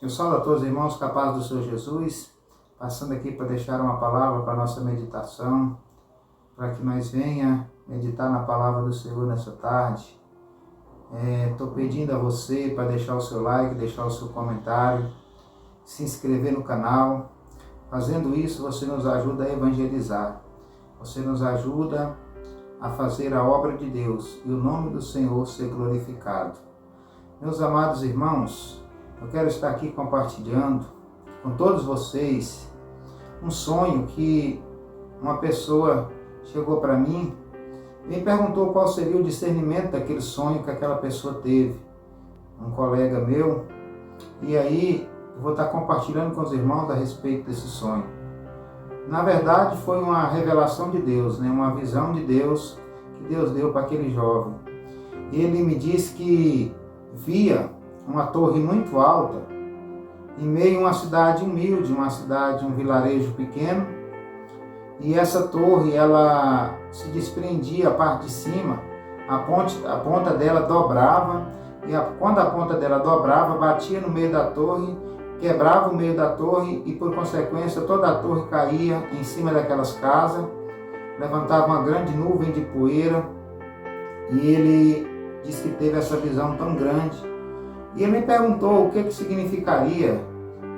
Eu saúdo a todos os irmãos com a paz do Senhor Jesus, passando aqui para deixar uma palavra para a nossa meditação, para que nós venha meditar na palavra do Senhor nessa tarde. Estou pedindo a você para deixar o seu like, deixar o seu comentário, se inscrever no canal. Fazendo isso, você nos ajuda a evangelizar, você nos ajuda a fazer a obra de Deus e o nome do Senhor ser glorificado. Meus amados irmãos, eu quero estar aqui compartilhando com todos vocês um sonho que uma pessoa chegou para mim e me perguntou qual seria o discernimento daquele sonho que aquela pessoa teve. Um colega meu, e aí eu vou estar compartilhando com os irmãos a respeito desse sonho. Na verdade, foi uma revelação de Deus, uma visão de Deus que Deus deu para aquele jovem. Ele me disse que via uma torre muito alta em meio a uma cidade humilde, um vilarejo pequeno, e essa torre, ela se desprendia a parte de cima, a ponta dela dobrava, e quando a ponta dela dobrava, batia no meio da torre, quebrava o meio da torre e, por consequência, toda a torre caía em cima daquelas casas, levantava uma grande nuvem de poeira, e ele disse que teve essa visão tão grande. E ele me perguntou o que significaria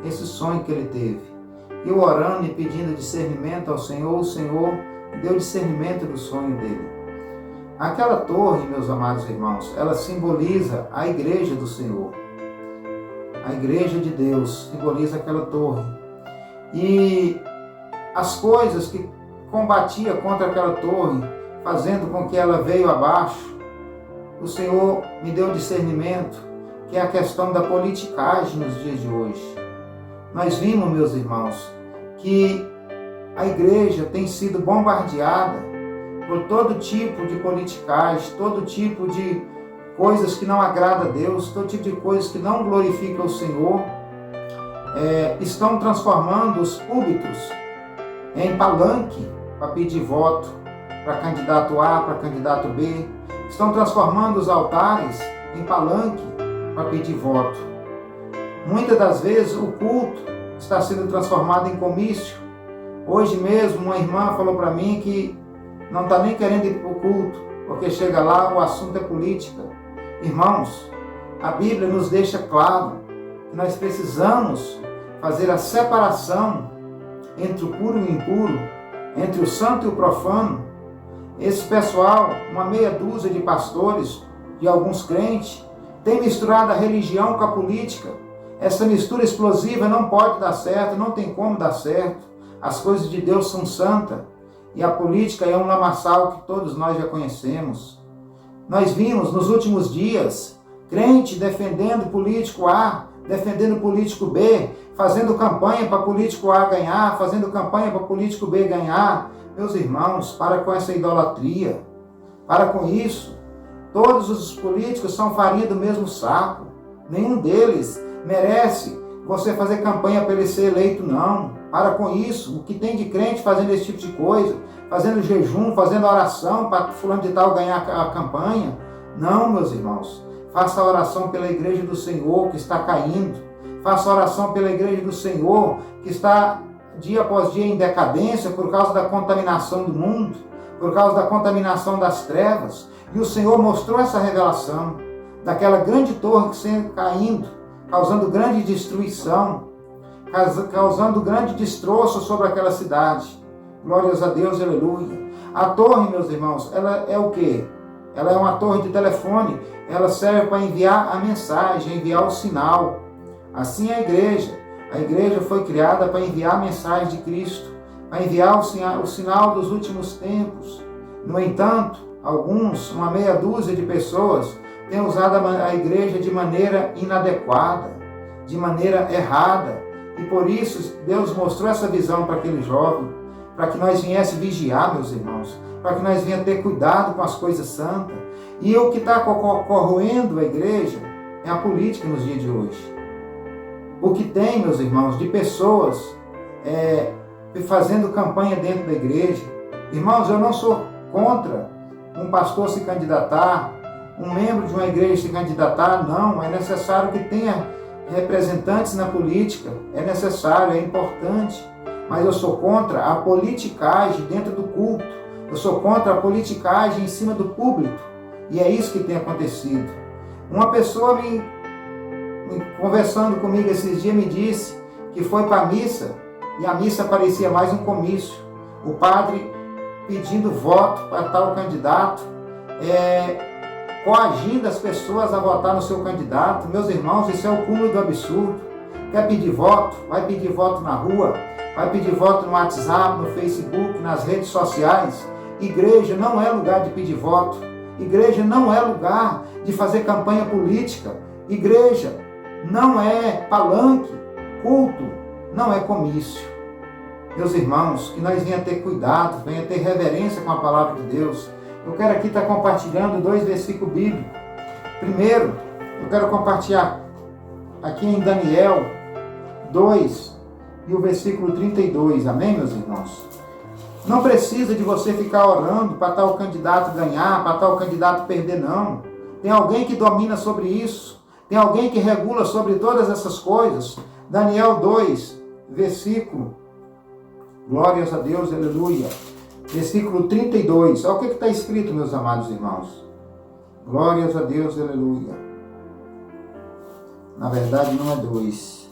esse sonho que ele teve. Eu orando e pedindo discernimento ao Senhor, o Senhor deu discernimento do sonho dele. Aquela torre, meus amados irmãos, ela simboliza a igreja do Senhor. A igreja de Deus simboliza aquela torre. E as coisas que combatia contra aquela torre, fazendo com que ela veio abaixo, o Senhor me deu discernimento, que é a questão da politicagem nos dias de hoje. Nós vimos, meus irmãos, que a igreja tem sido bombardeada por todo tipo de politicagem, todo tipo de coisas que não agradam a Deus, todo tipo de coisas que não glorificam o Senhor. Estão transformando os púlpitos em palanque para pedir voto para candidato A, para candidato B. Estão transformando os altares em palanque para pedir voto. Muitas das vezes o culto está sendo transformado em comício. Hoje mesmo uma irmã falou para mim que não está nem querendo ir para o culto, porque chega lá, o assunto é política. Irmãos, a Bíblia nos deixa claro que nós precisamos fazer a separação entre o puro e o impuro, entre o santo e o profano. Esse pessoal, uma meia dúzia de pastores, de alguns crentes, tem misturado a religião com a política. Essa mistura explosiva não pode dar certo, não tem como dar certo. As coisas de Deus são santas e a política é um lamaçal que todos nós já conhecemos. Nós vimos nos últimos dias crente defendendo político A, defendendo político B, fazendo campanha para político A ganhar, fazendo campanha para político B ganhar. Meus irmãos, para com essa idolatria, para com isso. Todos os políticos são farinha do mesmo saco. Nenhum deles merece você fazer campanha para ele ser eleito, não. Para com isso. O que tem de crente fazendo esse tipo de coisa, fazendo jejum, fazendo oração para fulano de tal ganhar a campanha. Não, meus irmãos. Faça a oração pela igreja do Senhor que está caindo. Faça a oração pela igreja do Senhor que está dia após dia em decadência por causa da contaminação do mundo, por causa da contaminação das trevas. E o Senhor mostrou essa revelação daquela grande torre que sempre caindo, causando grande destruição, causando grande destroço sobre aquela cidade. Glórias a Deus, aleluia. A torre, meus irmãos, ela é o quê? Ela é uma torre de telefone. Ela serve para enviar a mensagem, enviar o sinal. Assim é a igreja. A igreja foi criada para enviar a mensagem de Cristo, para enviar o sinal dos últimos tempos. No entanto, uma meia dúzia de pessoas têm usado a igreja de maneira inadequada, de maneira errada. E por isso Deus mostrou essa visão para aquele jovem, para que nós viéssemos vigiar, meus irmãos, para que nós venhamos ter cuidado com as coisas santas. E o que está corroendo a igreja é a política nos dias de hoje. O que tem, meus irmãos, de pessoas fazendo campanha dentro da igreja. Irmãos, eu não sou contra um pastor se candidatar, um membro de uma igreja se candidatar, não. É necessário que tenha representantes na política, é necessário, é importante, mas eu sou contra a politicagem dentro do culto, eu sou contra a politicagem em cima do público, e é isso que tem acontecido. Uma pessoa conversando comigo esses dias me disse que foi para a missa, e a missa parecia mais um comício, o padre pedindo voto para tal candidato, coagindo as pessoas a votar no seu candidato. Meus irmãos, isso é o cúmulo do absurdo. Quer pedir voto? Vai pedir voto na rua, vai pedir voto no WhatsApp, no Facebook, nas redes sociais. Igreja não é lugar de pedir voto. Igreja não é lugar de fazer campanha política. Igreja não é palanque. Culto não é comício. Meus irmãos, que nós venha ter cuidado, venha ter reverência com a palavra de Deus. Eu quero aqui estar compartilhando 2 versículos bíblicos. Primeiro, eu quero compartilhar aqui em Daniel 2 e o versículo 32. Amém, meus irmãos? Não precisa de você ficar orando para tal candidato ganhar, para tal candidato perder, não. Tem alguém que domina sobre isso. Tem alguém que regula sobre todas essas coisas. Daniel 2, versículo, glórias a Deus, aleluia. Versículo 32. Olha o que está escrito, meus amados irmãos. Glórias a Deus, aleluia. Na verdade, não é 2.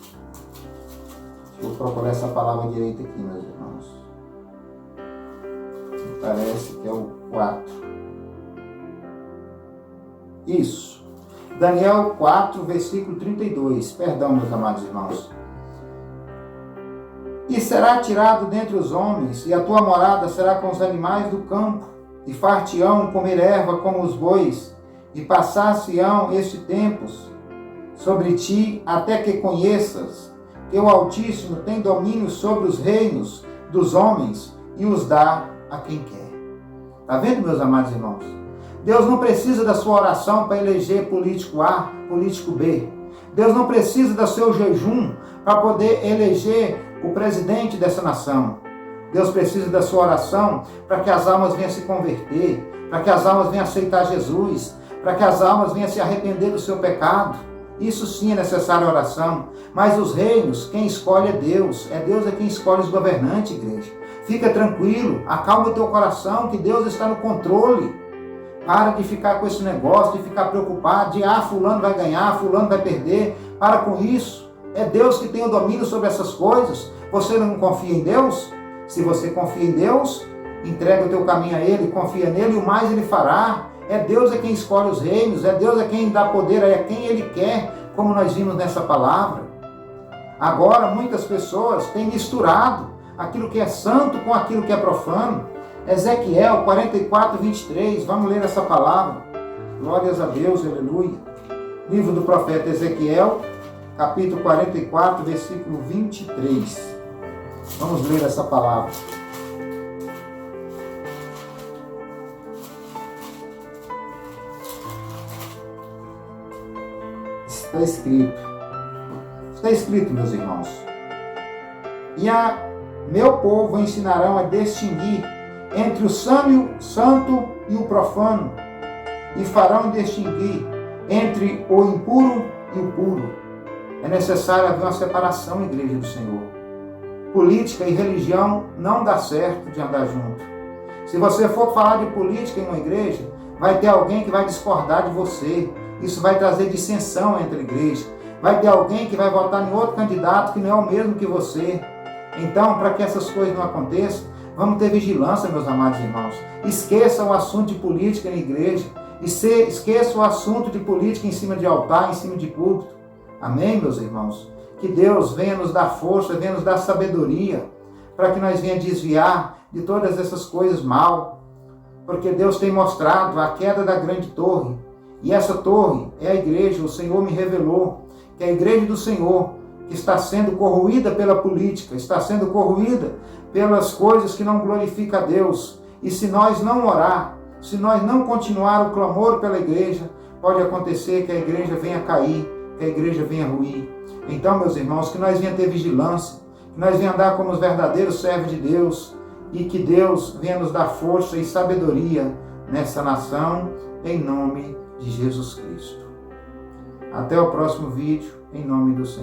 Deixa eu procurar essa palavra direita aqui, meus irmãos. Me parece que é o 4. Isso. Daniel 4, versículo 32. Perdão, meus amados irmãos. E será tirado dentre os homens, e a tua morada será com os animais do campo, e far-te-ão comer erva como os bois, e passar-se-ão este tempos sobre ti, até que conheças que o Altíssimo tem domínio sobre os reinos dos homens, e os dá a quem quer. Está vendo, meus amados irmãos? Deus não precisa da sua oração para eleger político A, político B. Deus não precisa do seu jejum para poder eleger o presidente dessa nação. Deus precisa da sua oração para que as almas venham se converter, para que as almas venham aceitar Jesus, para que as almas venham se arrepender do seu pecado. Isso sim é necessária oração. Mas os reinos, quem escolhe é Deus. É Deus quem escolhe os governantes, igreja. Fica tranquilo, acalma o teu coração, que Deus está no controle. Para de ficar com esse negócio, de ficar preocupado, de fulano vai ganhar, fulano vai perder. Para com isso. É Deus que tem o domínio sobre essas coisas. Você não confia em Deus? Se você confia em Deus, entrega o teu caminho a Ele, confia nele e o mais Ele fará. É Deus quem escolhe os reinos, é Deus quem dá poder a quem Ele quer, como nós vimos nessa palavra. Agora, muitas pessoas têm misturado aquilo que é santo com aquilo que é profano. Ezequiel 44, 23, vamos ler essa palavra. Glórias a Deus, aleluia. Livro do profeta Ezequiel, capítulo 44, versículo 23. Vamos ler essa palavra. Está escrito, meus irmãos. E a meu povo ensinarão a distinguir entre o santo e o profano, e farão distinguir entre o impuro e o puro. É necessário haver uma separação, igreja do Senhor. Política e religião não dá certo de andar junto. Se você for falar de política em uma igreja, vai ter alguém que vai discordar de você. Isso vai trazer dissensão entre a igreja. Vai ter alguém que vai votar em outro candidato que não é o mesmo que você. Então, para que essas coisas não aconteçam, vamos ter vigilância, meus amados irmãos. Esqueça o assunto de política na igreja. Esqueça o assunto de política em cima de altar, em cima de púlpito. Amém, meus irmãos? Que Deus venha nos dar força, venha nos dar sabedoria, para que nós venha desviar de todas essas coisas mal. Porque Deus tem mostrado a queda da grande torre. E essa torre é a igreja. O Senhor me revelou que é a igreja do Senhor, que está sendo corroída pela política, está sendo corroída pelas coisas que não glorificam a Deus. E se nós não orar, se nós não continuar o clamor pela igreja, pode acontecer que a igreja venha cair, que a igreja venha ruir. Então, meus irmãos, que nós venha ter vigilância, que nós venha andar como os verdadeiros servos de Deus, e que Deus venha nos dar força e sabedoria nessa nação, em nome de Jesus Cristo. Até o próximo vídeo. em nome do Senhor.